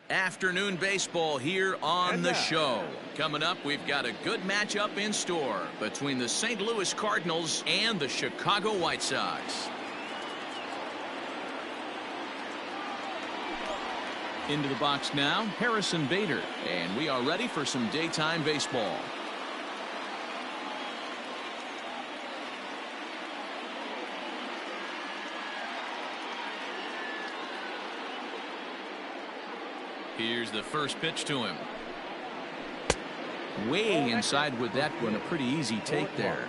Afternoon baseball here on the show. Coming up, we've got a good matchup in store between the St. Louis Cardinals and the Chicago White Sox. Into the box now, Harrison Bader, and we are ready for some daytime baseball. Here's the first pitch to him. Way inside with that one. A pretty easy take there.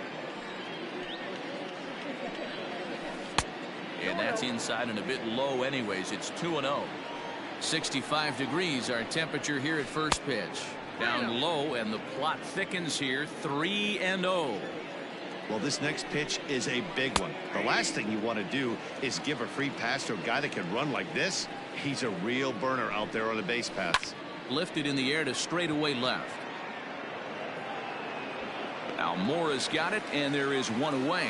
And that's inside and a bit low anyways. It's 2-0. 65 degrees our temperature here at first pitch. Down low and the plot thickens here. 3-0. Well, this next pitch is a big one. The last thing you want to do is give a free pass to a guy that can run like this. He's a real burner out there on the base paths. Lifted in the air to straightaway left. Almora's got it, and there is one away.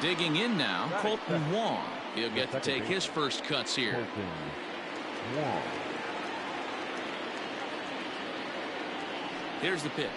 Digging in now, Colton Wong. He'll get to take his first cuts here. Here's the pitch.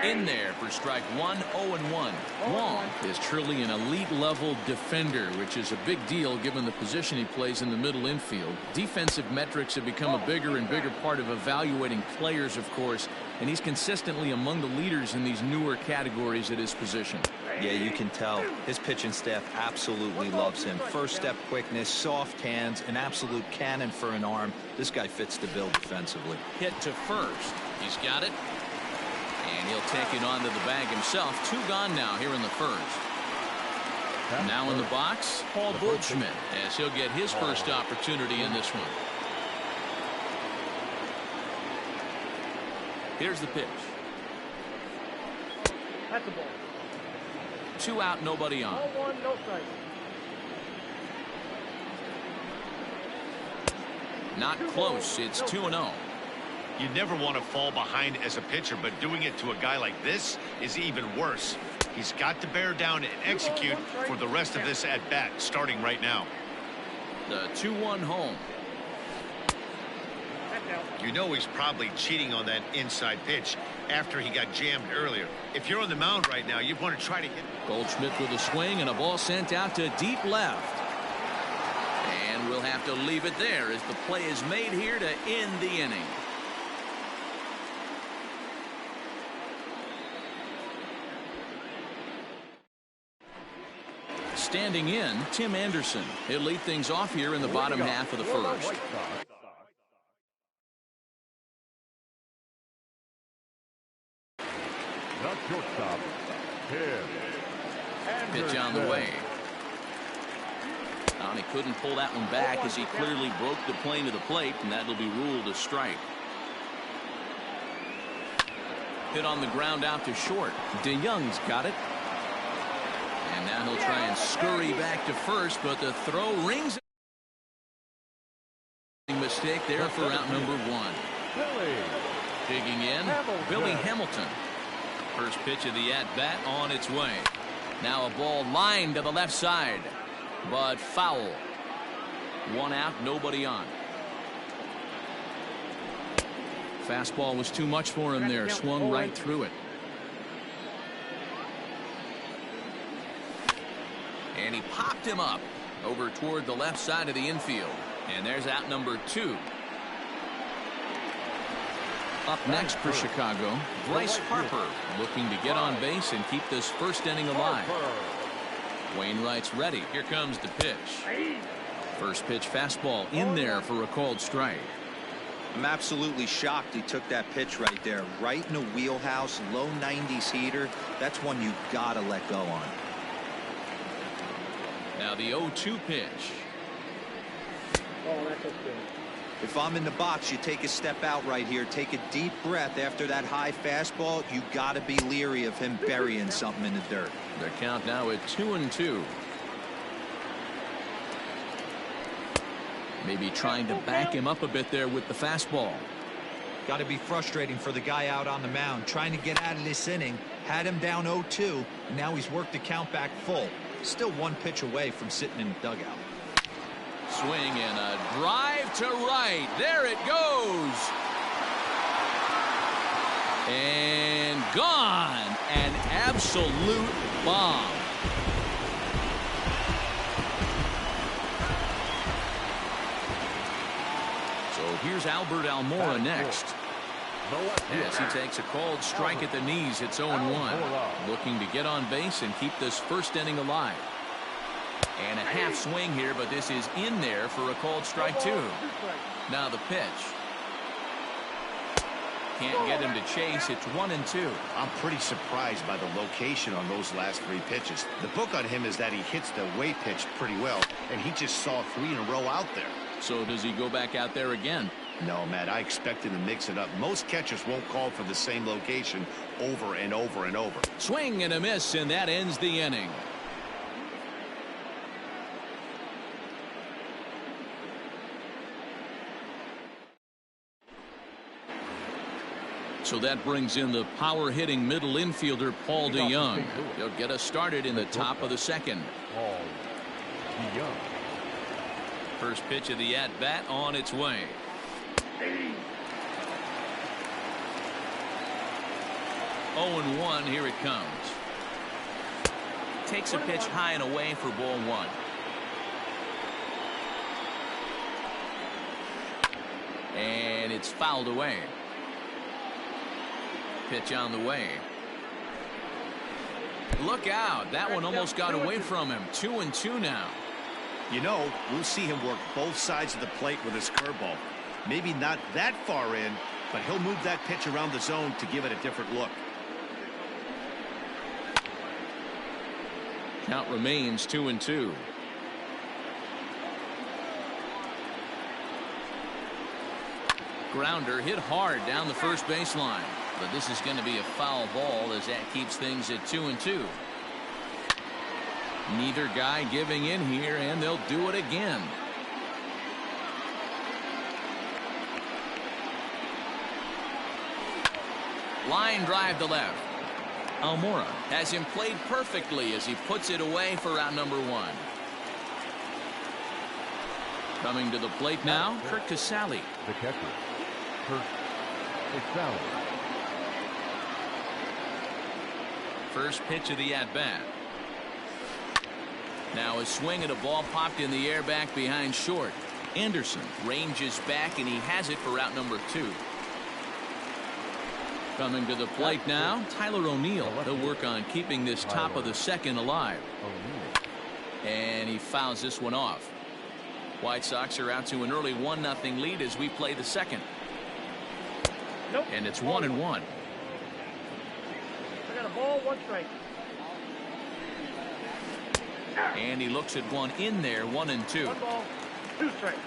In there for strike one. 0-1. Wong is truly an elite level defender, which is a big deal given the position he plays in the middle infield. Defensive metrics have become a bigger and bigger part of evaluating players, of course, and he's consistently among the leaders in these newer categories at his position. Yeah, you can tell his pitching staff absolutely loves him. First step quickness, soft hands, an absolute cannon for an arm. This guy fits the bill defensively. Hit to first. He's got it. And he'll take it onto the bag himself. 2 gone now here in the first. Now in the box, Paul Goldschmidt, as he'll get his first opportunity in this one. Here's the pitch. That's the ball. 2 out, nobody on. 0-1, no strike. Not close. It's 2-0. You never want to fall behind as a pitcher, but doing it to a guy like this is even worse. He's got to bear down and execute for the rest of this at bat, starting right now. The 2-1 home. You know he's probably cheating on that inside pitch after he got jammed earlier. If you're on the mound right now, you want to try to hit. Goldschmidt with a swing and a ball sent out to deep left. And we'll have to leave it there as the play is made here to end the inning. Standing in, Tim Anderson. He'll lead things off here in the bottom half of the first. Pitch on the way. He couldn't pull that one back as he clearly broke the plane to the plate, and that'll be ruled a strike. Hit on the ground out to short. DeYoung's got it. And now he'll try and scurry back to first, but the throw rings. Mistake there for out number 1. Digging in, Billy Hamilton. First pitch of the at-bat on its way. Now a ball lined to the left side, but foul. 1 out, nobody on. Fastball was too much for him there. Swung right through it. And he popped him up over toward the left side of the infield. And there's out number 2. Up next for Chicago, Bryce Harper, looking to get on base and keep this first inning alive. Wainwright's ready. Here comes the pitch. First pitch fastball in there for a called strike. I'm absolutely shocked he took that pitch right there. Right in the wheelhouse, low 90s heater. That's one you gotta let go on. Now the 0-2 pitch. Oh, that's okay. If I'm in the box, you take a step out right here. Take a deep breath after that high fastball. You got to be leery of him burying something in the dirt. The count now at 2-2. Maybe trying to back him up a bit there with the fastball. Got to be frustrating for the guy out on the mound. Trying to get out of this inning. Had him down 0-2. And now he's worked the count back full. Still one pitch away from sitting in the dugout. Swing and a drive to right. There it goes. And gone. An absolute bomb. So here's Albert Almora next. Yes, he takes a called strike at the knees. It's 0-1. Looking to get on base and keep this first inning alive. And a half swing here, but this is in there for a called strike too. Now the pitch. Can't get him to chase. It's 1-2. I'm pretty surprised by the location on those last 3 pitches. The book on him is that he hits the way pitch pretty well, and he just saw 3 in a row out there. So does he go back out there again? No, Matt, I expect him to mix it up. Most catchers won't call for the same location over and over and over. Swing and a miss, and that ends the inning. So that brings in the power-hitting middle infielder Paul DeJong. He'll get us started in the top of the second. Paul DeJong. First pitch of the at-bat on its way. 0-1, here it comes. Takes a pitch high and away for ball 1. And it's fouled away. Pitch on the way. Look out. That one almost got away from him. 2-2 now. You know, we'll see him work both sides of the plate with his curveball. Maybe not that far in, but he'll move that pitch around the zone to give it a different look. Count remains 2-2. Grounder hit hard down the first baseline. But this is going to be a foul ball as that keeps things at 2-2. Neither guy giving in here, and they'll do it again. Line drive to left. Almora has him played perfectly as he puts it away for out number 1. Coming to the plate now, Curt Casali. The catcher, Curt Casali. First pitch of the at-bat. Now a swing at a ball popped in the air back behind short. Anderson ranges back, and he has it for out number 2. Coming to the plate now, Tyler O'Neill. He'll work on keeping this top of the second alive. And he fouls this one off. White Sox are out to an early 1-0 lead as we play the second. And it's 1-1. I got a ball, 1 strike. And he looks at one in there, 1-2. 1 ball, 2 strikes.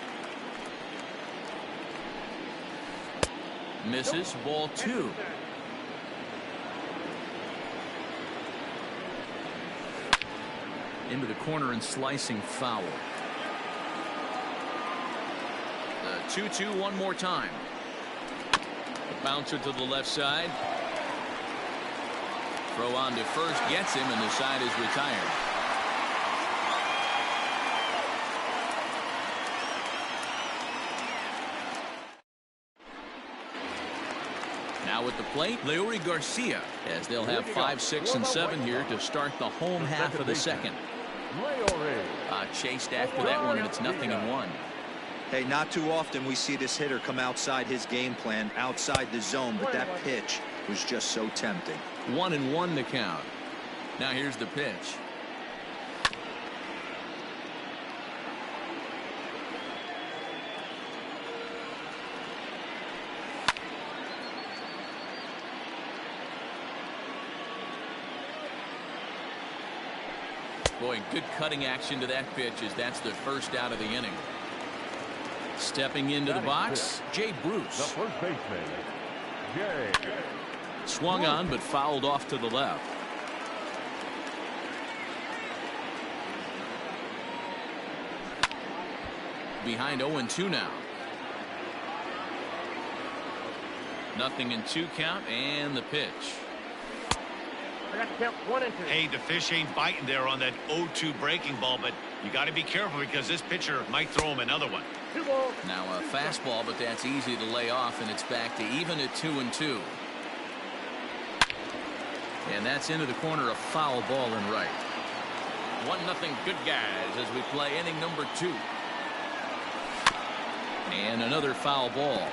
Misses, ball 2. Into the corner and slicing foul. The 2-2 one more time. The bouncer to the left side. Throw on to first, gets him, and the side is retired. Now at the plate, Leury Garcia, as they'll have 5, 6, and 7 here to start the home half of the second. Chased after that one, and it's 0-1. Hey, not too often we see this hitter come outside his game plan, outside the zone, but that pitch was just so tempting. 1-1 the count. Now here's the pitch. Boy, good cutting action to that pitch as that's the first out of the inning. Stepping into the box, Jay Bruce. The first baseman, Jay. Swung on but fouled off to the left. Behind 0-2 now. 0-2 count, and the pitch. I got count 1 and 2. Hey, the fish ain't biting there on that 0-2 breaking ball, but you got to be careful because this pitcher might throw him another one. 2 balls. Now a fastball, but that's easy to lay off, and it's back to even at 2-2. And that's into the corner, a foul ball and right. 1-0 good guys as we play inning number 2. And another foul ball.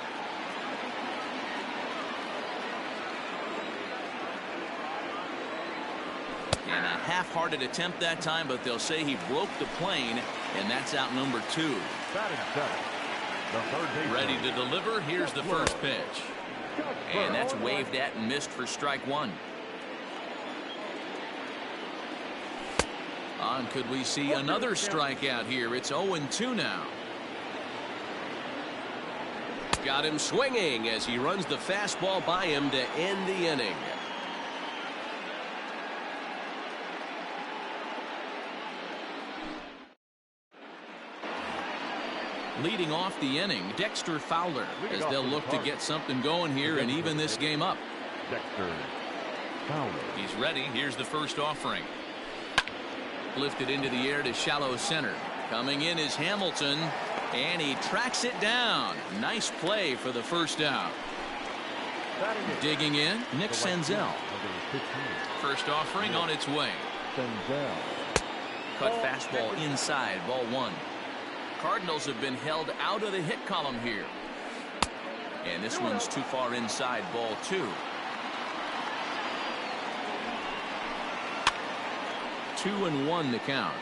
And a half-hearted attempt that time, but they'll say he broke the plane, and that's out number 2. Batting seventh, the third baseman. Ready to deliver. Here's the first pitch. And that's waved at and missed for strike 1. On, could we see another strikeout here? It's 0-2 now. Got him swinging as he runs the fastball by him to end the inning. Leading off the inning, Dexter Fowler, as they'll look to get something going here and even this game up. Dexter Fowler. He's ready. Here's the first offering. Lifted into the air to shallow center. Coming in is Hamilton, and he tracks it down. Nice play for the first out. Digging in, Nick Senzel. First offering on its way. Senzel. Cut fastball inside, ball 1. Cardinals have been held out of the hit column here. And this one's too far inside, ball 2. 2-1 the count.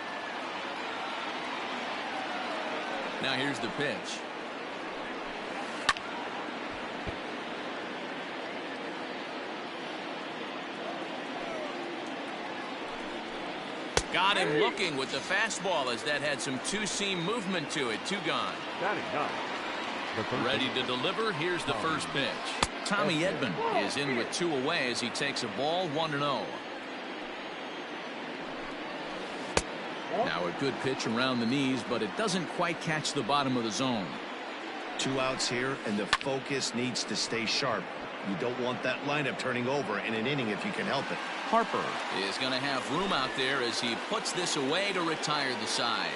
Now here's the pitch. Got him looking with the fastball as that had some two-seam movement to it. 2 gone. Batting ninth, the third Ready to deliver. Here's the first pitch. Tommy Edman is in with 2 away as he takes a ball 1-0. Now a good pitch around the knees, but it doesn't quite catch the bottom of the zone. 2 outs here, and the focus needs to stay sharp. You don't want that lineup turning over in an inning if you can help it. Harper is going to have room out there as he puts this away to retire the side.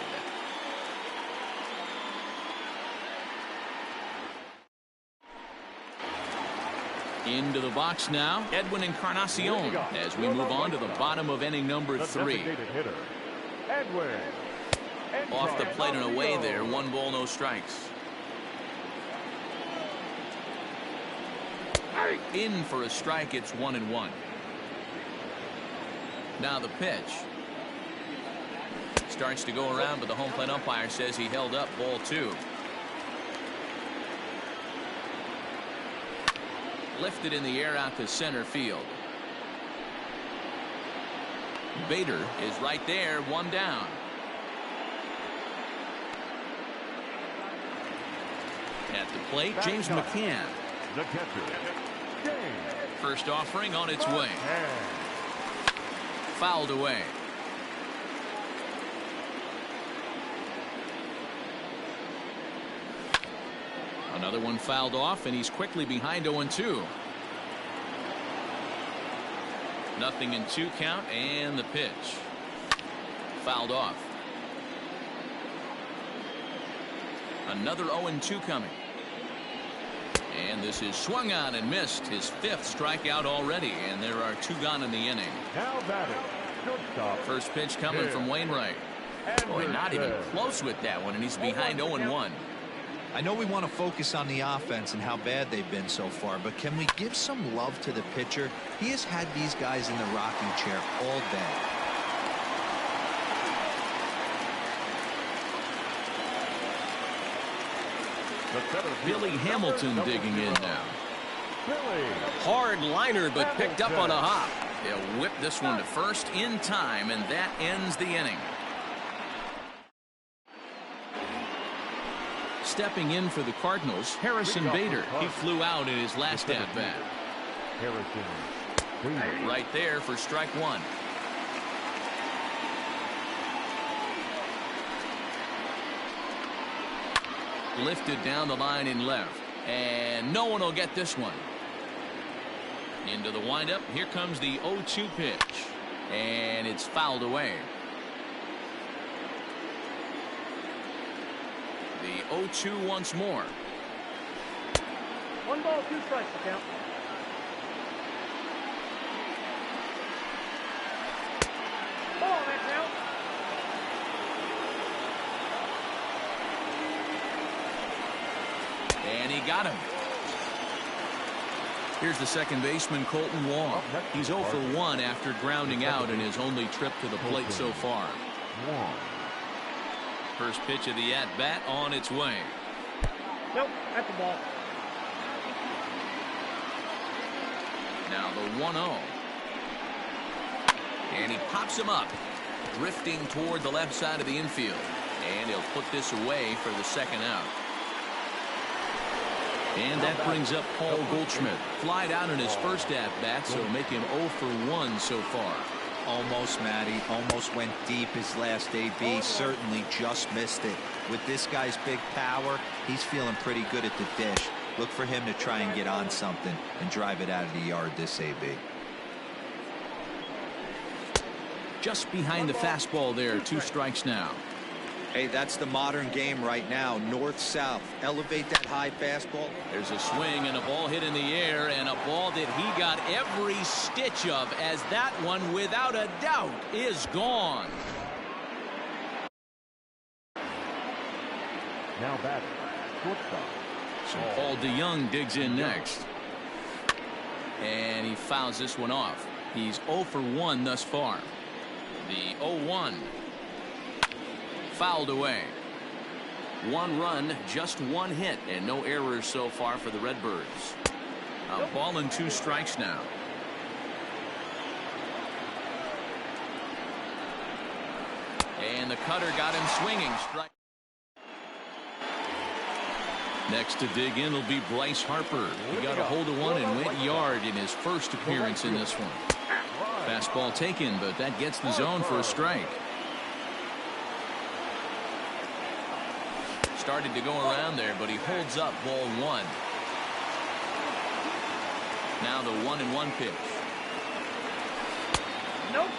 Into the box now, Edwin Encarnacion as we move on to the bottom of inning number 3. hitter, Edwin. Off the plate and away there, 1 ball, no strikes. In for a strike, it's 1-1. Now the pitch. Starts to go around, but the home plate umpire says he held up, ball 2. Lifted in the air out to center field. Bader is right there, 1 down. At the plate, James McCann. The catcher, James. First offering on its way. Fouled away. Another one fouled off, and he's quickly behind 0-2. 0-2 count, and the pitch. Fouled off. Another 0-2 coming. And this is swung on and missed. His 5th strikeout already, and there are 2 gone in the inning. Now batting, shortstop. First pitch coming from Wainwright. Boy, not even close with that one, and he's behind 0-1. I know we want to focus on the offense and how bad they've been so far, but can we give some love to the pitcher? He has had these guys in the rocking chair all day. Billy Hamilton digging in now. Billy. Hard liner, but picked up on a hop. They'll whip this one to first in time, and that ends the inning. Stepping in for the Cardinals, Harrison Bader. He flew out in his last at-bat. Harrison Bader. Right there for strike 1. Lifted down the line in left, and no one will get this one. Into the windup. Here comes the 0-2 pitch. And it's fouled away. The 0-2 once more. 1 ball, 2 strikes to count. Ball on that count. And he got him. Here's the second baseman, Colton Wong. He's 0 for 1 after grounding out in his only trip to the plate so far. First pitch of the at-bat on its way. Nope, that's the ball. Now the 1-0. And he pops him up, drifting toward the left side of the infield. And he'll put this away for the second out. And that brings up Paul Goldschmidt. Flied out in his first at-bat, so make him 0 for 1 so far. Almost, Matty. Almost went deep his last AB. Certainly just missed it. With this guy's big power, he's feeling pretty good at the dish. Look for him to try and get on something and drive it out of the yard this AB. Just behind the fastball there. 2 strikes now. Hey, that's the modern game right now. North-south. Elevate that high fastball. There's a swing and a ball hit in the air, and a ball that he got every stitch of, as that one, without a doubt, is gone. Now batting, shortstop. So Paul DeYoung digs in next. And he fouls this one off. He's 0 for 1 thus far. The 0-1. Fouled away. 1 run, just 1 hit, and no errors so far for the Redbirds. A ball and 2 strikes now. And the cutter got him swinging. Strike. Next to dig in will be Bryce Harper. He got a hold of one and went yard in his first appearance in this one. Fastball taken, but that gets the zone for a strike. Started to go around there, but he holds up ball 1. Now the 1-1 pitch. Nope.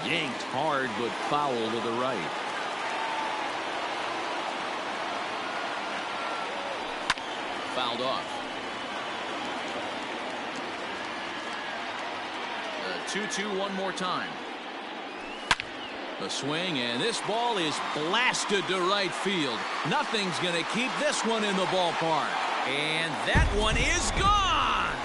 Yanked hard, but foul to the right. Fouled off. 2-2 one more time. The swing, and this ball is blasted to right field. Nothing's going to keep this one in the ballpark. And that one is gone.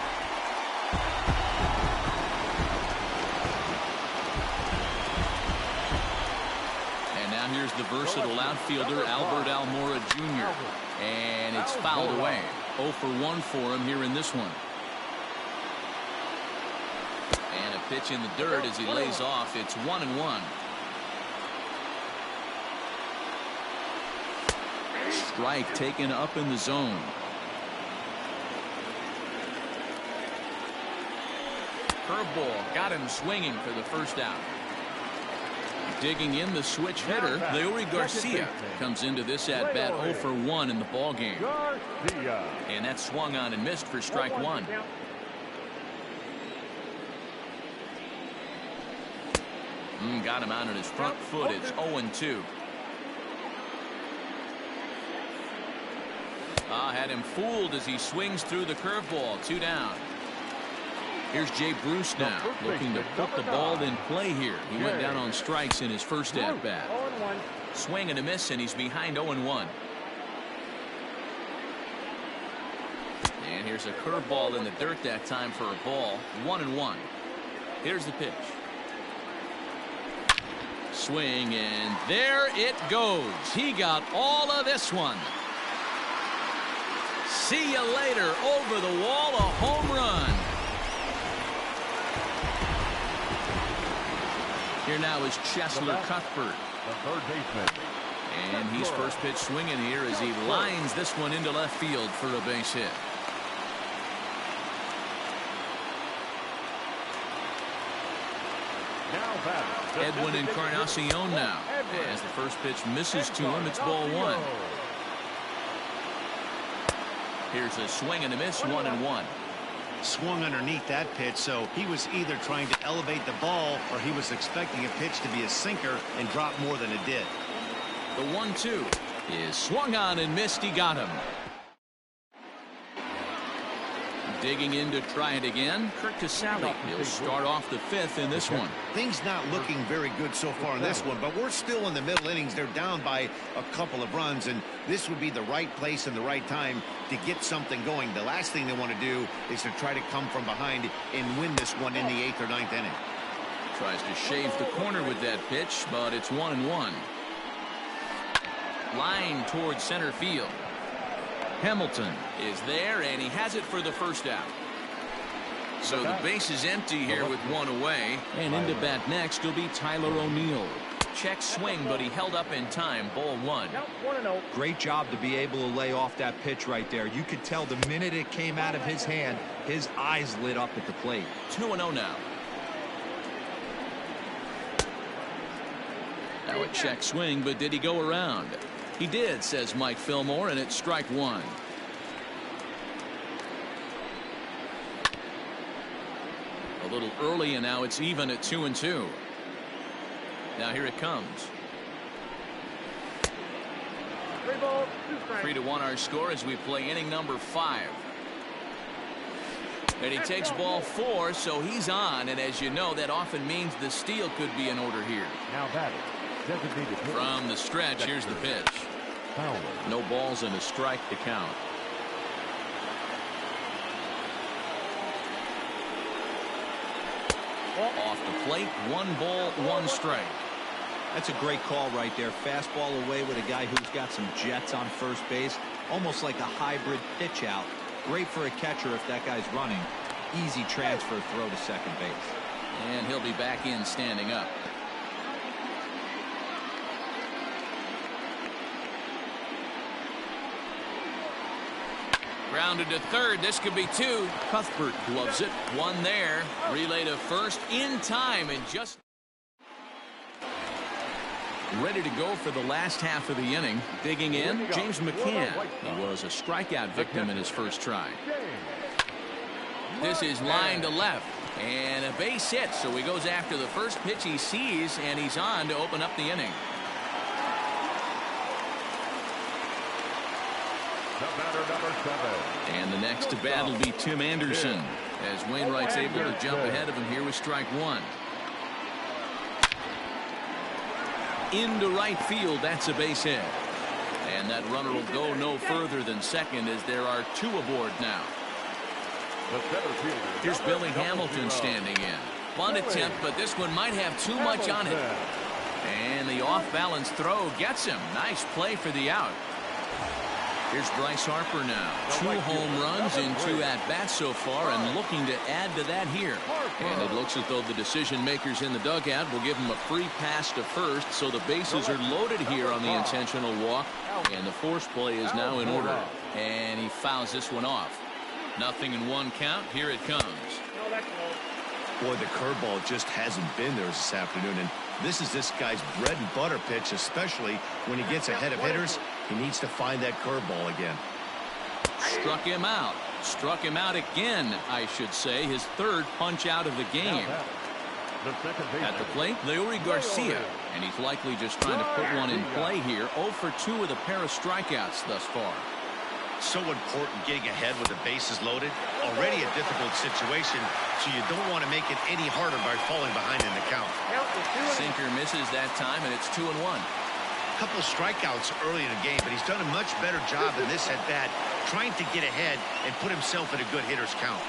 And now here's the versatile outfielder, Albert Almora Jr. And it's fouled away. 0 for 1 for him here in this one. And a pitch in the dirt as he lays off. It's 1-1. Strike taken up in the zone. Curveball got him swinging for the first out. Digging in the switch hitter, Leury Garcia comes into this at bat 0 for 1 in the ball game. And that swung on and missed for strike 1. Got him out on his front foot. It's 0-2. Had him fooled as he swings through the curveball. 2 down. Here's Jay Bruce now, looking to put the ball in play here. He went down on strikes in his first at bat. Swing and a miss, and he's behind 0-1. And here's a curveball in the dirt that time for a ball. 1-1. Here's the pitch. Swing, and there it goes. He got all of this one. See you later. Over the wall, a home run. Here now is Cheslor Cuthbert. The third baseman. And he's first pitch swinging here as he lines this one into left field for a base hit. Now Edwin Encarnacion now. As the first pitch misses to him, it's ball one. Here's a swing and a miss, 1-1. Swung underneath that pitch, so he was either trying to elevate the ball or he was expecting a pitch to be a sinker and drop more than it did. The 1-2 is swung on and missed. He got him. Digging in to try it again, Curt Casali. He'll start off the fifth in this one. Things not looking very good so far in this one, but we're still in the middle innings. They're down by a couple of runs, and this would be the right place and the right time to get something going. The last thing they want to do is to try to come from behind and win this one in the 8th or 9th inning. Tries to shave the corner with that pitch, but it's 1-1. Line towards center field. Hamilton is there, and he has it for the first out. So the base is empty here with one away. And into bat next will be Tyler O'Neill. Check swing, but he held up in time. Ball one. Great job to be able to lay off that pitch right there. You could tell the minute it came out of his hand, his eyes lit up at the plate. 2-0 now. Now a check swing, but did he go around? He did, says Mike Fillmore, and it's strike one. A little early, and now it's even at 2-2. Now here it comes. 3-1 our score as we play inning number 5. And he takes ball 4, so he's on, and as you know, that often means the steal could be in order here. Now batting. From the stretch, here's the pitch. No balls and a strike to count. Off the plate, 1 ball, 1 strike. That's a great call right there. Fastball away with a guy who's got some jets on first base. Almost like a hybrid pitch out. Great for a catcher if that guy's running. Easy transfer throw to second base. And he'll be back in standing up. Grounded to third. This could be 2. Cuthbert gloves it. 1 there. Relay to first in time and just ready to go for the last half of the inning. Digging in, James McCann. He was a strikeout victim in his first try. This is line to left. And a base hit, so he goes after the first pitch he sees, and he's on to open up the inning. And the next to bat will be Tim Anderson, as Wainwright's able to jump ahead of him here with strike 1. Into right field, that's a base hit. And that runner will go no further than second as there are 2 aboard now. Here's Billy Hamilton standing in. Bunt attempt, but this one might have too much on it. And the off-balance throw gets him. Nice play for the out. Here's Bryce Harper now. 2 home runs in 2 at-bats so far and looking to add to that here. And it looks as though the decision makers in the dugout will give him a free pass to first, so the bases are loaded here on the intentional walk, and the force play is now in order. And he fouls this one off. 0-1 count. Here it comes. Boy, the curveball just hasn't been there this afternoon, and this is this guy's bread and butter pitch, especially when he gets ahead of hitters. He needs to find that curveball again. Struck him out. Struck him out again, I should say. His 3rd punch out of the game. At the plate, Leury Garcia, and he's likely just trying to put one in play here. 0 for 2 with a pair of strikeouts thus far. So important getting ahead with the bases loaded. Already a difficult situation, so you don't want to make it any harder by falling behind in the count. Sinker misses that time, and it's 2-1. A couple of strikeouts early in the game, but he's done a much better job in this at-bat trying to get ahead and put himself in a good hitter's count.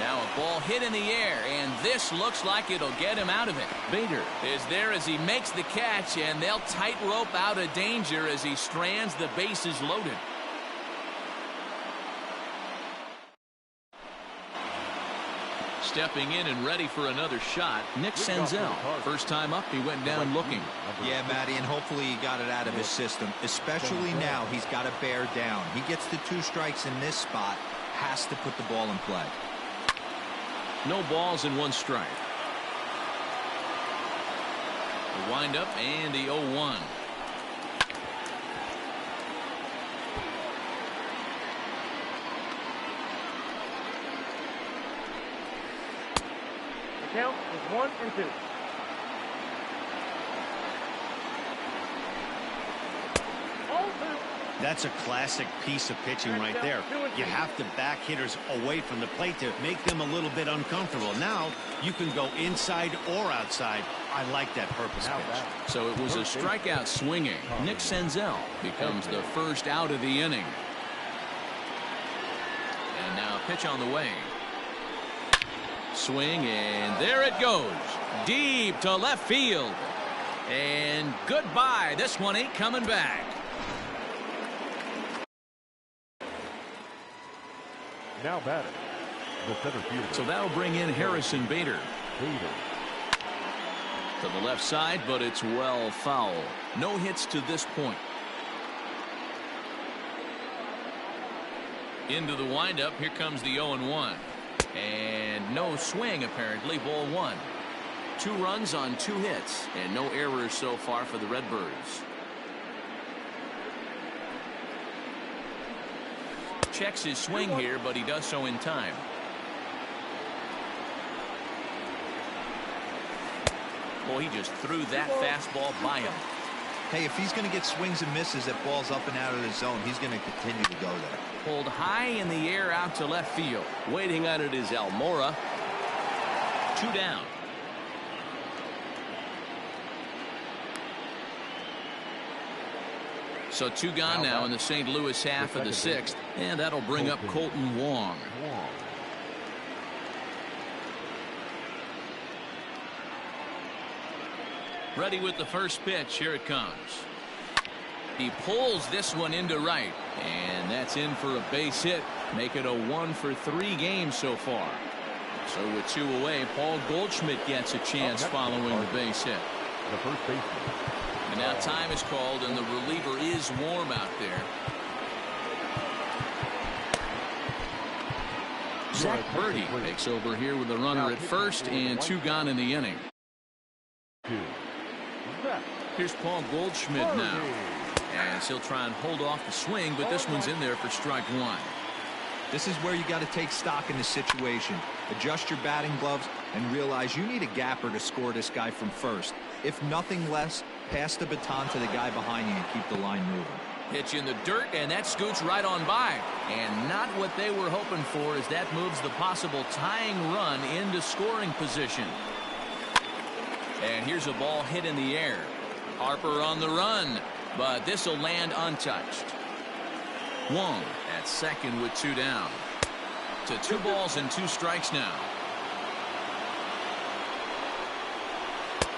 Now a ball hit in the air, and this looks like it'll get him out of it. Bader is there as he makes the catch, and they'll tightrope out of danger as he strands the bases loaded. Stepping in and ready for another shot, Nick Senzel. First time up, he went down looking. Yeah, Matty, and hopefully he got it out of his system. Especially now, he's got to bear down. He gets the 2 strikes in this spot, has to put the ball in play. No balls and 1 strike. The windup and the 0-1. The count is 1-2. That's a classic piece of pitching right there. You have to back hitters away from the plate to make them a little bit uncomfortable. Now you can go inside or outside. I like that purpose pitch. So it was a strikeout swinging. Nick Senzel becomes the first out of the inning. And now pitch on the way. Swing, and there it goes. Deep to left field. And goodbye. This one ain't coming back. Now batting, the center fielder. So that'll bring in Harrison Bader. To the left side, but it's well foul. No hits to this point. Into the windup. Here comes the 0-1. And no swing, apparently. Ball 1. 2 runs on 2 hits. And no errors so far for the Redbirds. Checks his swing here, but he does so in time. Boy, he just threw that fastball by him. Hey, if he's going to get swings and misses at balls up and out of the zone, he's going to continue to go there. Pulled high in the air out to left field. Waiting on it is Almora. 2 down. So 2 gone now in the St. Louis half of the 6th, and that'll bring up Colton Wong. Ready with the first pitch. Here it comes. He pulls this one into right, and that's in for a base hit. Make it a 1-for-3 game so far. So with 2 away, Paul Goldschmidt gets a chance following the base hit. The first baseman. And now time is called, and the reliever is warm out there. Zach Birdie takes over here with the runner at first, and 2 gone in the inning. Here's Paul Goldschmidt now. As he'll try and hold off the swing, but this one's in there for strike 1. This is where you got to take stock in the situation. Adjust your batting gloves and realize you need a gapper to score this guy from first. If nothing less, pass the baton to the guy behind you and keep the line moving. Pitch in the dirt, and that scoots right on by. And not what they were hoping for, as that moves the possible tying run into scoring position. And here's a ball hit in the air. Harper on the run, but this will land untouched. Wong at second with 2 down. To 2 balls and 2 strikes now.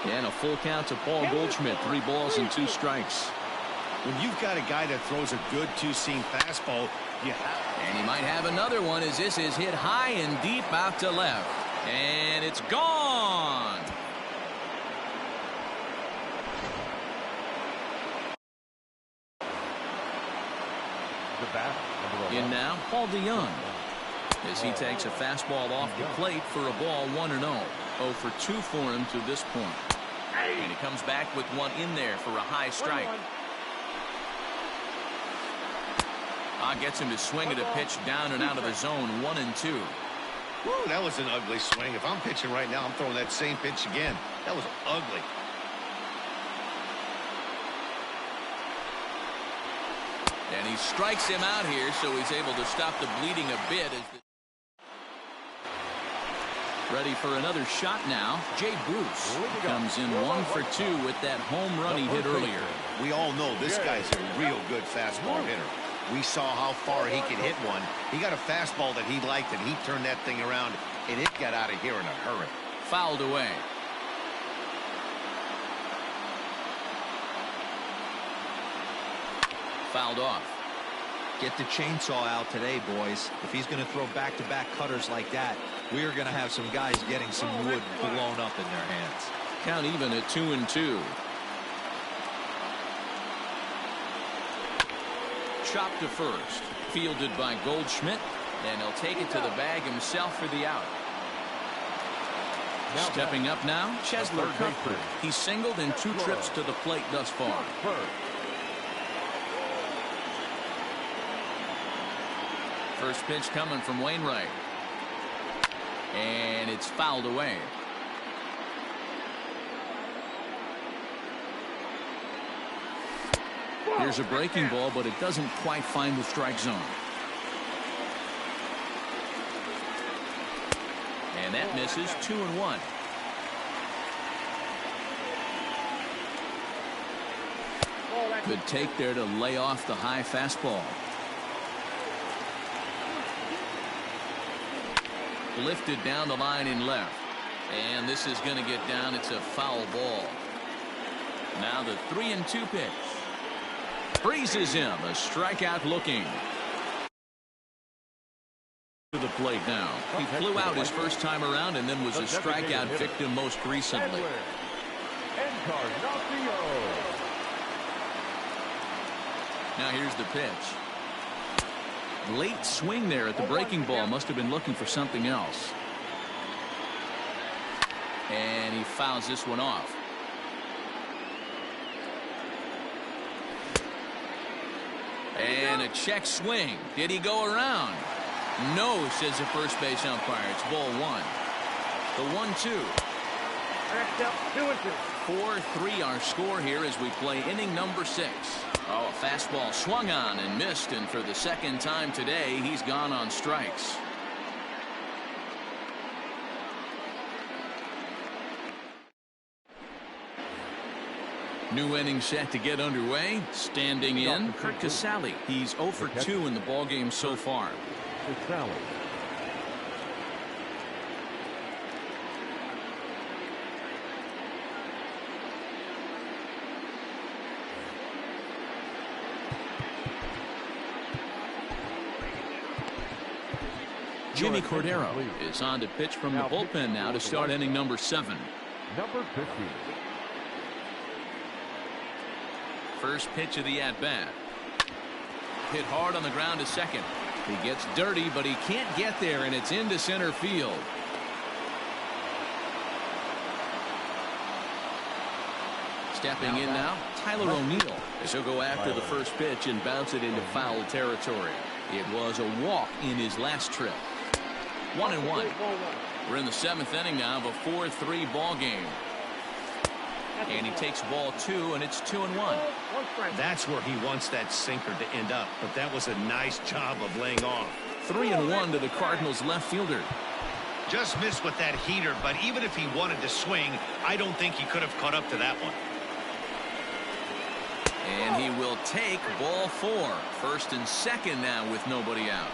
And a full count to Paul Goldschmidt. 3 balls and 2 strikes. When you've got a guy that throws a good 2-seam fastball, you have. And he might have another one, as this is hit high and deep out to left. And it's gone. The bat, In now, Paul DeYoung, as he takes a fastball off the plate for a ball 1-0. 0 for 2 for him to this point. And he comes back with one in there for a high strike. Gets him to swing at a pitch down and out of the zone. 1-2. Woo, that was an ugly swing. If I'm pitching right now, I'm throwing that same pitch again. That was ugly. And he strikes him out here, so he's able to stop the bleeding a bit. Ready for another shot now. Jay Bruce comes in 1 for 2 with that home run he hit earlier. We all know this guy's a real good fastball hitter. We saw how far he could hit one. He got a fastball that he liked, and he turned that thing around, and it got out of here in a hurry. Fouled away. Fouled off. Get the chainsaw out today, boys. If he's going to throw back-to-back cutters like that, we are going to have some guys getting some wood blown up in their hands. Count even at 2-2. Chopped to first. Fielded by Goldschmidt. And he'll take it to the bag himself for the out. Stepping up now, Cheslor Cuthbert. He's singled in 2 trips to the plate thus far. First pitch coming from Wainwright. And it's fouled away. Here's a breaking ball, but it doesn't quite find the strike zone. And that misses. 2-1. Good take there to lay off the high fastball. Lifted down the line in left. And this is going to get down. It's a foul ball. Now the 3-2 pitch. Freezes him. A strikeout looking. To the plate now. He flew out his first time around and then was a strikeout victim most recently. Now here's the pitch. Late swing there at the breaking ball. Must have been looking for something else. And he fouls this one off. And a check swing. Did he go around? No, says the first base umpire. It's ball 1. The 1-2. 4-3 our score here as we play inning number 6. Oh, a fastball swung on and missed, and for the second time today, he's gone on strikes. New inning set to get underway. Standing in, Curt Casali. He's 0 for 2 in the ballgame so far. Jimmy Cordero is on to pitch from the bullpen now to start inning number 7. Number 15. First pitch of the at-bat. Hit hard on the ground to second. He gets dirty, but he can't get there, and it's into center field. Stepping in now, Tyler O'Neill, as he'll go after the first pitch and bounce it into foul territory. It was a walk in his last trip. 1-1. We're in the 7th inning now of a 4-3 ball game. And he takes ball 2, and it's 2-1. That's where he wants that sinker to end up, but that was a nice job of laying off. 3-1 to the Cardinals left fielder. Just missed with that heater, but even if he wanted to swing, I don't think he could have caught up to that one. And he will take ball 4. First and second now with nobody out.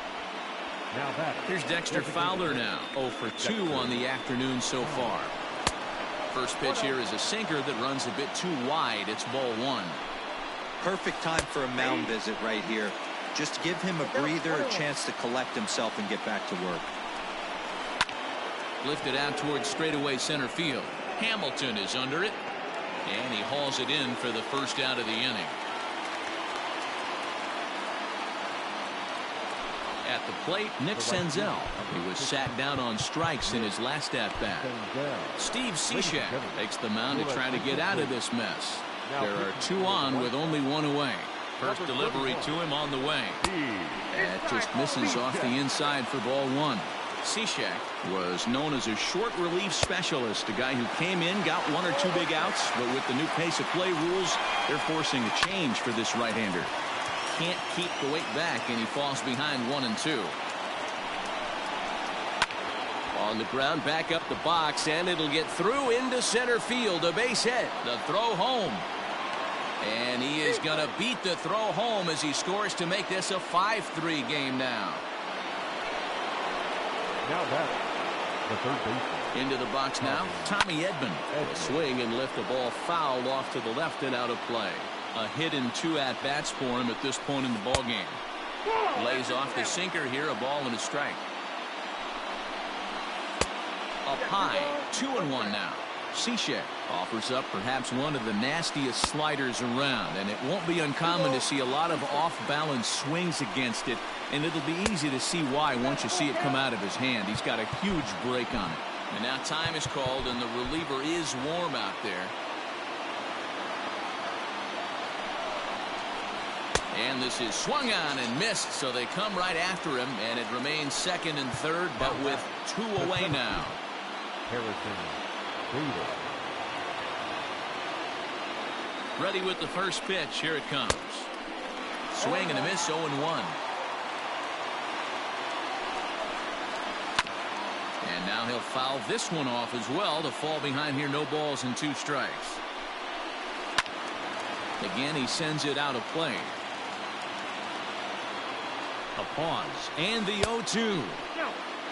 Here's Dexter Fowler now. 0 for 2 on the afternoon so far. First pitch here is a sinker that runs a bit too wide. It's ball 1. Perfect time for a mound visit right here. Just give him a breather, a chance to collect himself and get back to work. Lifted out towards straightaway center field. Hamilton is under it. And he hauls it in for the first out of the inning. At the plate, Nick Senzel. He was sat down on strikes in his last at-bat. Steve Cishek takes the mound to try to get out of this mess. There are 2 on with only 1 away. First delivery to him on the way. That just misses off the inside for ball 1. Cishek was known as a short relief specialist, a guy who came in, got 1 or 2 big outs, but with the new pace of play rules, they're forcing a change for this right-hander. Can't keep the weight back, and he falls behind 1 and 2. On the ground, back up the box, and it'll get through into center field. A base hit. The throw home. And he is going to beat the throw home as he scores to make this a 5-3 game now. Now batter, the third baseman. Into the box now, Tommy Edman. A swing and lift the ball foul off to the left and out of play. A hit in 2 at-bats for him at this point in the ball game. Lays off the sinker here, a ball and a strike. Up high, 2-1 now. Cishek offers up perhaps one of the nastiest sliders around, and it won't be uncommon to see a lot of off-balance swings against it, and it'll be easy to see why once you see it come out of his hand. He's got a huge break on it. And now time is called, and the reliever is warm out there. And this is swung on and missed, so they come right after him, and it remains second and third, but with 2 away now. Harrison Bader. Ready with the first pitch. Here it comes. Swing and a miss, 0-1. And now he'll foul this one off as well to fall behind here. No balls and 2 strikes. Again, he sends it out of play. A pause and the 0-2.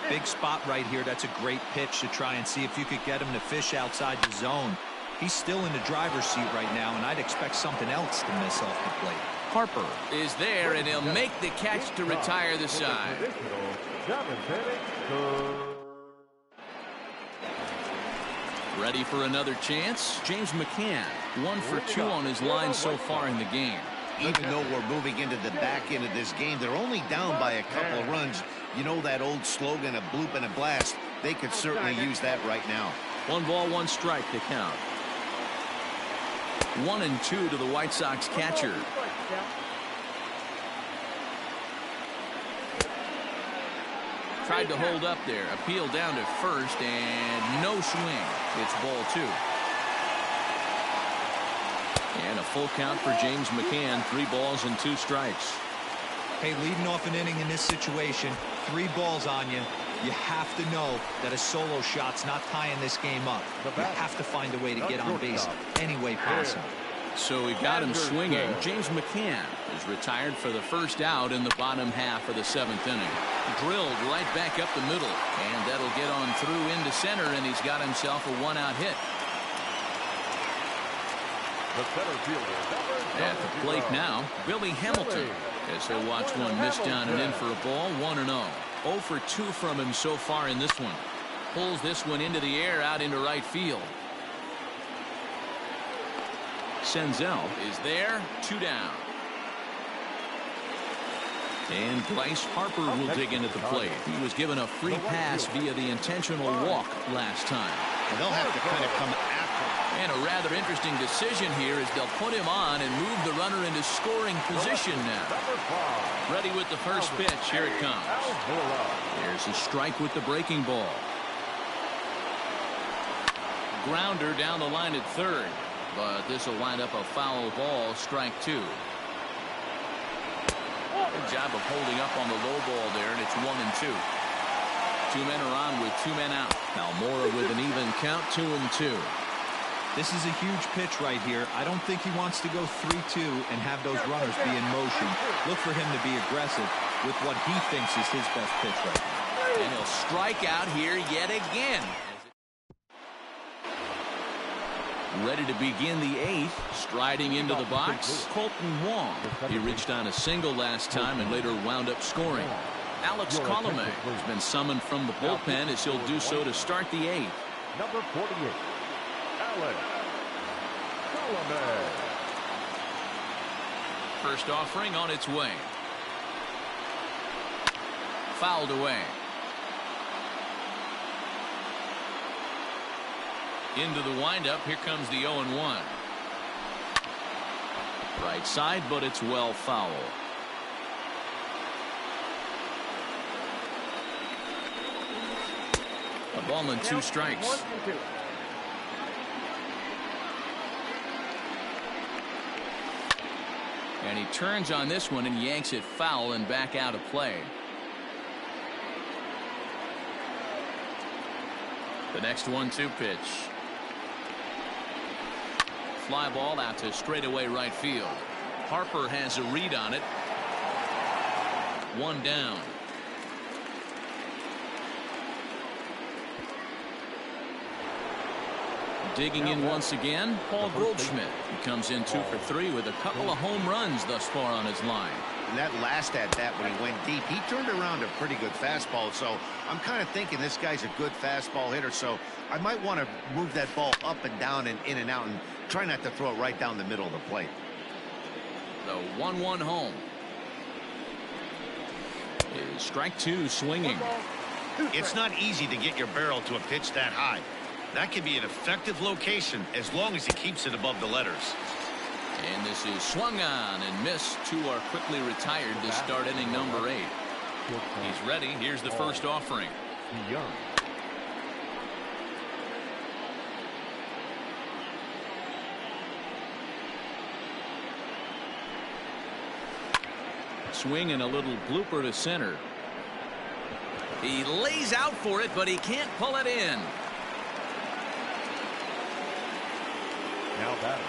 Big spot right here. That's a great pitch to try and see if you could get him to fish outside the zone. He's still in the driver's seat right now, and I'd expect something else to miss off the plate. Harper is there, and he'll make the catch to retire the side. Ready for another chance? James McCann, 1 for 2 on his line so far in the game. Even though we're moving into the back end of this game, they're only down by a couple of runs. You know that old slogan, a bloop and a blast. They could certainly use that right now. 1 ball, 1 strike to count. 1-2 to the White Sox catcher. Tried to hold up there. Appeal down to first, and no swing. It's ball 2. And a full count for James McCann. 3 balls and 2 strikes. Hey, leading off an inning in this situation, 3 balls on you. You have to know that a solo shot's not tying this game up. You have to find a way to get on base any way possible. So he got him swinging. James McCann is retired for the first out in the bottom half of the 7th inning. Drilled right back up the middle, and that'll get on through into center, and he's got himself a 1-out hit. The center fielder, At the plate now, Billy Hamilton, as he'll watch one miss down and in for a ball. 1-0. 0 for 2 from him so far in this one. Pulls this one into the air out into right field. Senzel is there. 2 down. And Bryce Harper will dig into the plate. He was given a free pass via the intentional walk last time. And they'll have to kind of come after. And a rather interesting decision here is they'll put him on and move the runner into scoring position now. Ready with the first pitch. Here it comes. There's a strike with the breaking ball. Grounder down the line at third. But this will wind up a foul ball. Strike 2. Good job of holding up on the low ball there, and it's 1-2. 2 men are on with 2 men out. Almora with an even count, 2-2. This is a huge pitch right here. I don't think he wants to go 3-2 and have those runners be in motion. Look for him to be aggressive with what he thinks is his best pitch right now. And he'll strike out here yet again. Ready to begin the 8th. Striding into the box, Colton Wong. He reached on a single last time and later wound up scoring. Alex Colome has been summoned from the bullpen as he'll do so to start the 8th. Number 48, Alex Colome. First offering on its way. Fouled away. Into the windup. Here comes the 0-1. Right side, but it's well foul. A ball and 2 strikes. And he turns on this one and yanks it foul and back out of play. The next 1-2 pitch. Fly ball out to straightaway right field. Harper has a read on it. 1 down. Digging in once again, Paul Goldschmidt. He comes in 2 for 3 with a couple of home runs thus far on his line. And that last at bat when he went deep, he turned around a pretty good fastball. So I'm kind of thinking this guy's a good fastball hitter. So I might want to move that ball up and down and in and out and try not to throw it right down the middle of the plate. The 1-1 home. Is strike 2 swinging. It's not easy to get your barrel to a pitch that high. That can be an effective location as long as he keeps it above the letters. And this is swung on and missed. Two are quickly retired to start inning number 8. He's ready. Here's the first offering. Young. Swing and a little blooper to center. He lays out for it, but he can't pull it in. Now batting.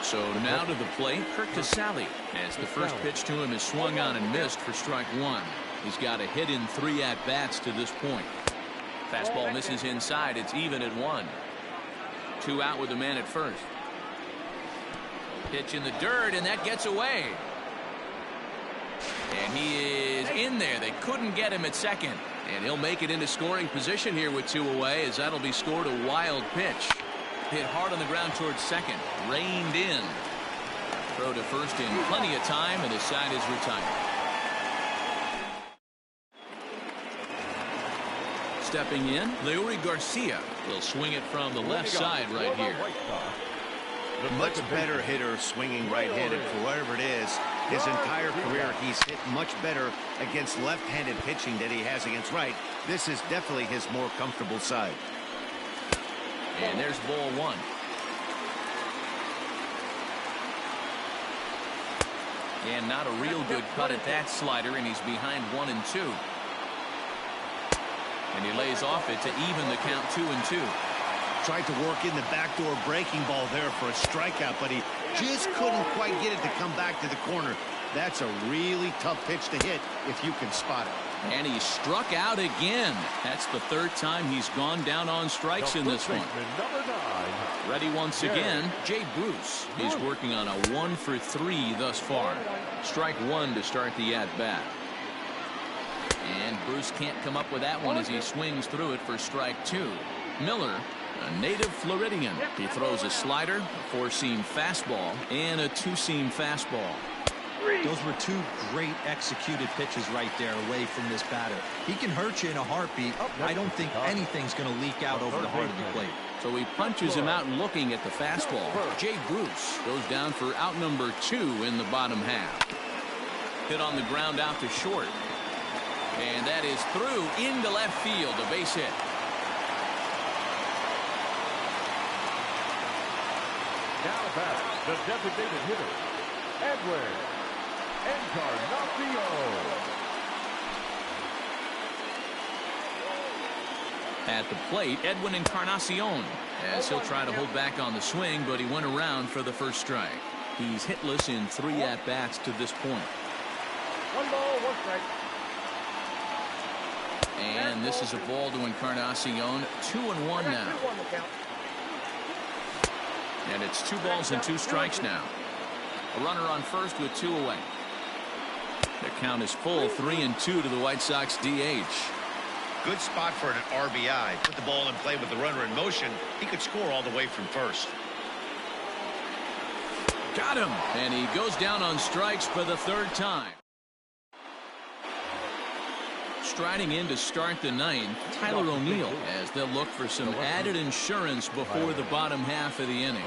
So now to the plate, Curt Casali, as the first pitch to him is swung on and missed for strike 1. He's got a hit in 3 at-bats to this point. Fastball misses inside. It's even at 1. 2 out with the man at first. Pitch in the dirt, and that gets away. And he is in there. They couldn't get him at second. And he'll make it into scoring position here with 2 away, as that'll be scored a wild pitch. Hit hard on the ground towards second. Reined in. Throw to first in plenty of time, and his side is retired. Stepping in, Leury Garcia will swing it from the left side right here. Much better hitter swinging right-handed for whatever it is. His entire career, he's hit much better against left-handed pitching than he has against right. This is definitely his more comfortable side. And there's ball 1. And not a real good cut at that slider, and he's behind 1 and 2. And he lays off it to even the count 2-2. Tried to work in the backdoor breaking ball there for a strikeout, but he just couldn't quite get it to come back to the corner. That's a really tough pitch to hit if you can spot it. And he struck out again. That's the 3rd time he's gone down on strikes in this one. Number 9. Ready once again, Jay Bruce. He's working on a 1 for 3 thus far. Strike 1 to start the at-bat. And Bruce can't come up with that one as he swings through it for strike 2. Miller, a native Floridian. He throws a slider, a 4-seam fastball, and a 2-seam fastball. Those were 2 great executed pitches right there away from this batter. He can hurt you in a heartbeat. I don't think anything's going to leak out over the heart of the plate. So he punches him out looking at the fastball. Jay Bruce goes down for out number 2 in the bottom half. Hit on the ground out to short. And that is through into left field, a base hit. Now back, the designated hitter, Edwin Encarnacion. At the plate, Edwin Encarnacion, as he'll try to hold back on the swing, but he went around for the first strike. He's hitless in 3 at-bats to this point. 1 ball, 1 strike. And this is a ball to Encarnacion. 2-1 now. And it's 2 balls and 2 strikes now. A runner on first with 2 away. The count is full. 3-2 to the White Sox DH. Good spot for an RBI. Put the ball in play with the runner in motion. He could score all the way from first. Got him. And he goes down on strikes for the 3rd time. Striding in to start the 9th, Tyler O'Neill, as they'll look for some added insurance before the bottom half of the inning.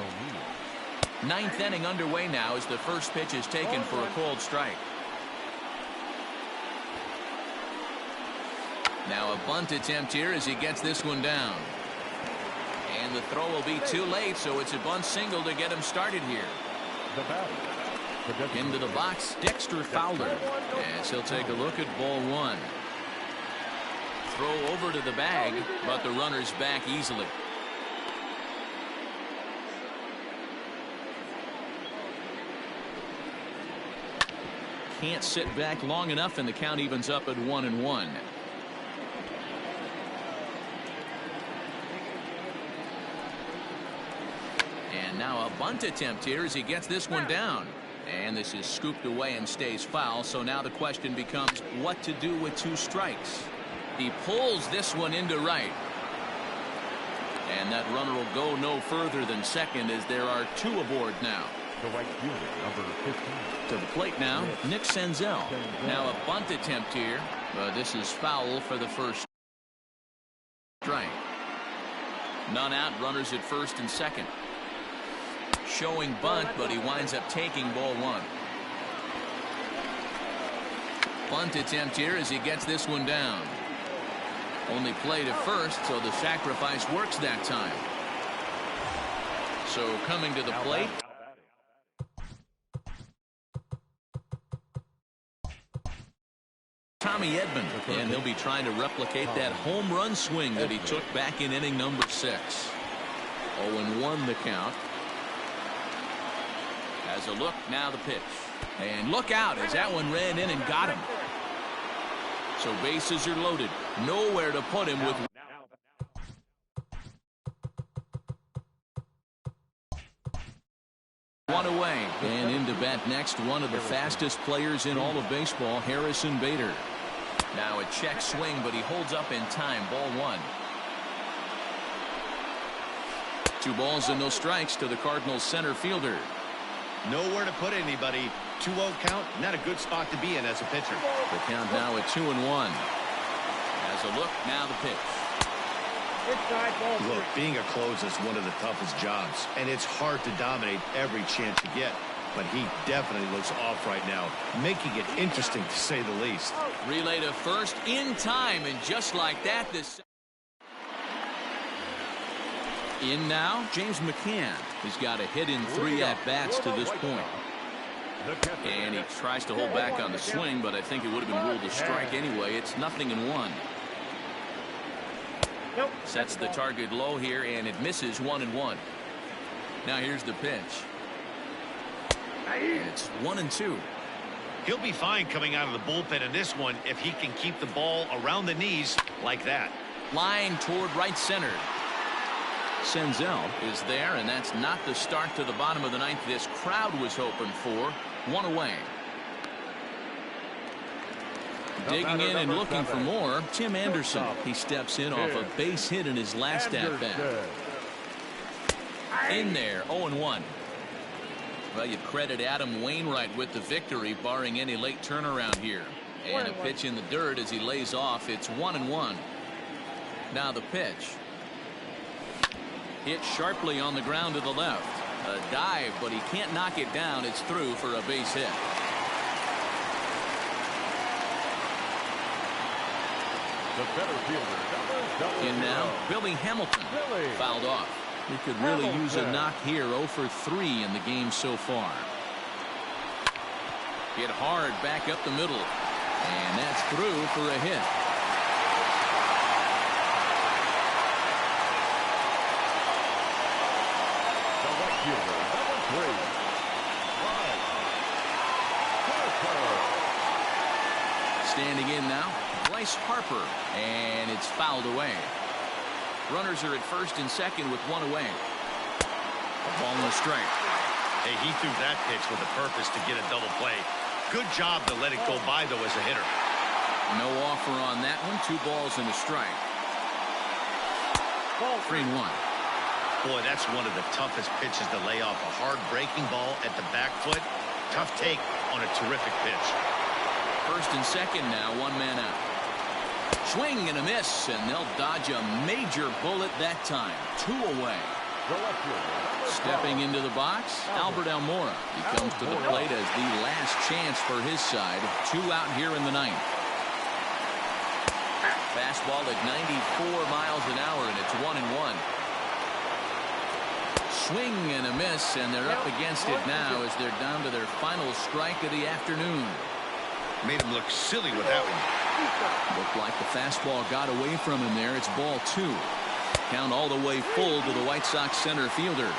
9th inning underway now as the first pitch is taken for a called strike. Now a bunt attempt here as he gets this one down. And the throw will be too late, so it's a bunt single to get him started here. Into the box, Dexter Fowler, as he'll take a look at ball 1. Throw over to the bag, but the runner's back easily. Can't sit back long enough, and the count evens up at 1-1. And now a bunt attempt here as he gets this one down. And this is scooped away and stays foul. So now the question becomes what to do with 2 strikes. He pulls this one into right. And that runner will go no further than second as there are 2 aboard now. The right fielder, number 15. To the plate now, Nick Senzel. Now a bunt attempt here, but this is foul for the first. Strike. None out, runners at first and second. Showing bunt, but he winds up taking ball one. Bunt attempt here as he gets this one down. Only play to first, so the sacrifice works that time. So coming to the plate, Tommy Edman, and he'll be trying to replicate that home run swing that he took back in inning number 6. 0-1 the count. As a look, now the pitch. And look out as that one ran in and got him. So bases are loaded. Nowhere to put him with one away. And into bat next, one of the fastest players in all of baseball, Harrison Bader. Now a check swing, but he holds up in time. Ball one. 2 balls and no strikes to the Cardinals center fielder. Nowhere to put anybody. 2-0 count. Not a good spot to be in as a pitcher. The count now at 2-1. As a look, now the pitch. Look, being a closer is one of the toughest jobs, and it's hard to dominate every chance you get. But he definitely looks off right now, making it interesting to say the least. Relay to first in time, and just like that, this. In now, James McCann. He's got a hit in 3 at-bats to this point. And he tries to hold back on the swing, but I think it would have been ruled a strike anyway. It's 0-1. Sets the target low here, and it misses 1-1. Now here's the pitch. And it's 1-2. He'll be fine coming out of the bullpen in this one if he can keep the ball around the knees like that. Line toward right center. Senzel is there, and that's not the start to the bottom of the 9th this crowd was hoping for. 1 away. Digging in and looking for more, Tim Anderson. He steps in off a base hit in his last at-bat. In there, 0-1. Well, you credit Adam Wainwright with the victory, barring any late turnaround here. And a pitch in the dirt as he lays off. It's 1-1. Now the pitch. Hit sharply on the ground to the left. A dive, but he can't knock it down. It's through for a base hit. The center fielder, In now, Billy Hamilton. Fouled off. He could really use a knock here. 0 for 3 in the game so far. Hit hard back up the middle. And that's through for a hit. the right fielder, number 3. Standing in now, Bryce Harper, and it's fouled away. Runners are at first and second with 1 away. A ball and a strike. Hey, he threw that pitch with a purpose to get a double play. Good job to let it go by, though, as a hitter. No offer on that one. 2 balls and a strike. 3-1. Boy, that's one of the toughest pitches to lay off. A hard breaking ball at the back foot. Tough take on a terrific pitch. First and second now, 1 man out. Swing and a miss, and they'll dodge a major bullet that time. 2 away. Stepping into the box, Albert Almora. He comes to the plate as the last chance for his side. 2 out here in the 9th. Fastball at 94 miles an hour, and it's 1-1. Swing and a miss, and they're up against it now as they're down to their final strike of the afternoon. Made him look silly with that one. Looked like the fastball got away from him there. It's ball 2. Count all the way full to the White Sox center fielder.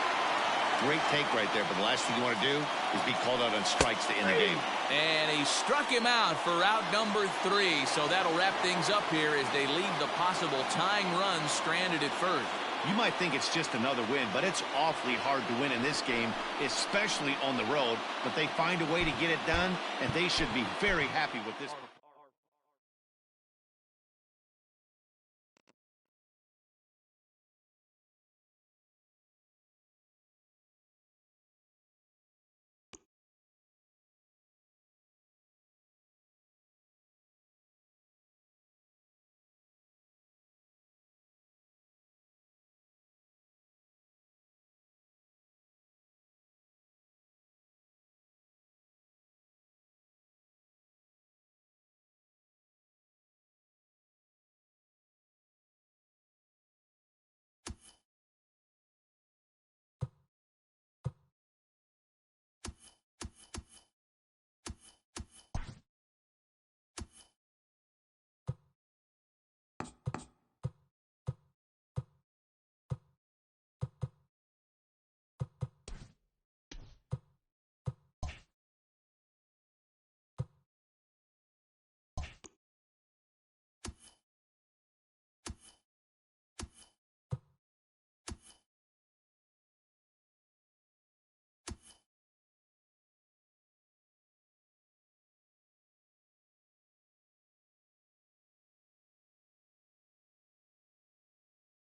Great take right there, but the last thing you want to do is be called out on strikes to end the game. And he struck him out for out number 3. So that'll wrap things up here as they leave the possible tying run stranded at first. You might think it's just another win, but it's awfully hard to win in this game, especially on the road. But they find a way to get it done, and they should be very happy with this.